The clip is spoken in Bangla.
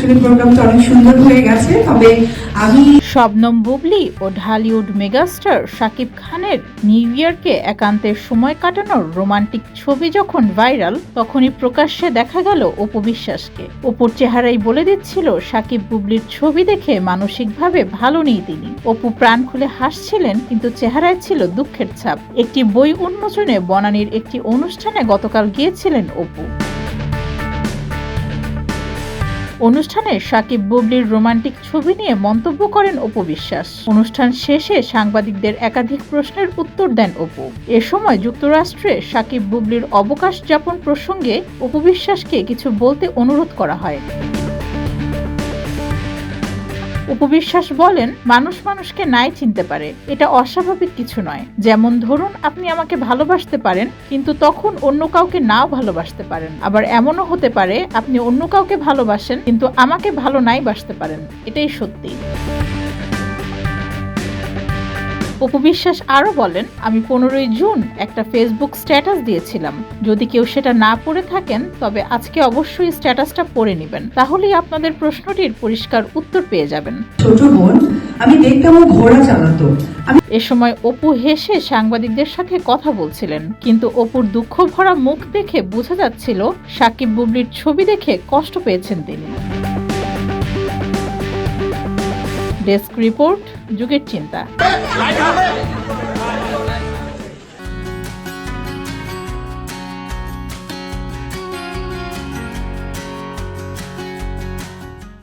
আসলে প্রোগ্রামটা অনেক সুন্দর হয়ে গেছে। তবে আমি শবনম বুবলী ও ঢালিউড মেগাস্টার শাকিব খানের নিউ ইয়ারকে একান্তের সময় কাটানোর রোমান্টিক ছবি যখন ভাইরাল, তখনই প্রকাশ্যে দেখা গেল অপু বিশ্বাসকে। অপুর চেহারাই বলে দিচ্ছিল শাকিব বুবলীর ছবি দেখে মানসিকভাবে ভালো নেই তিনি। অপু প্রাণ খুলে হাসছিলেন, কিন্তু চেহারায় ছিল দুঃখের ছাপ। একটি বই উন্মোচনে বনানীর একটি অনুষ্ঠানে গতকাল গিয়েছিলেন অপু। অনুষ্ঠানে শাকিব বুবলীর রোমান্টিক ছবি নিয়ে মন্তব্য করেন অপু বিশ্বাস। অনুষ্ঠান শেষে সাংবাদিকদের একাধিক প্রশ্নের উত্তর দেন অপু। এ সময় যুক্তরাষ্ট্রে শাকিব বুবলীর অবকাশ যাপন প্রসঙ্গে অপু বিশ্বাসকে কিছু বলতে অনুরোধ করা হয়। অপু বিশ্বাস বলেন, মানুষ মানুষকে নাই চিনতে পারে, এটা অস্বাভাবিক কিছু নয়। যেমন ধরুন, আপনি আমাকে ভালোবাসতে পারেন, কিন্তু তখন অন্য কাউকে নাও ভালোবাসতে পারেন। আবার এমনও হতে পারে আপনি অন্য কাউকে ভালোবাসেন, কিন্তু আমাকে ভালো নাই বাসতে পারেন। এটাই সত্যি। অপু বিশ্বাস আরো বলেন, আমি 15ই জুন একটা ফেসবুক স্ট্যাটাস দিয়েছিলাম। যদি কেউ সেটা না পড়ে থাকেন, তবে আজকে অবশ্যই স্ট্যাটাসটা পড়ে নেবেন, তাহলেই আপনাদের প্রশ্নটির পরিষ্কার উত্তর পেয়ে যাবেন। ছোট বোন, আমি দেখতাম ও ঘোড়া চালাতো। এ সময় অপু হেসে সাংবাদিকদের সাথে কথা বলছিলেন, কিন্তু অপুর দুঃখ ভরা মুখ দেখে বোঝা যাচ্ছিল শাকিব বুবলীর ছবি দেখে কষ্ট পেয়েছেন তিনি। ডেস্ক রিপোর্ট, যুগের চিন্তা।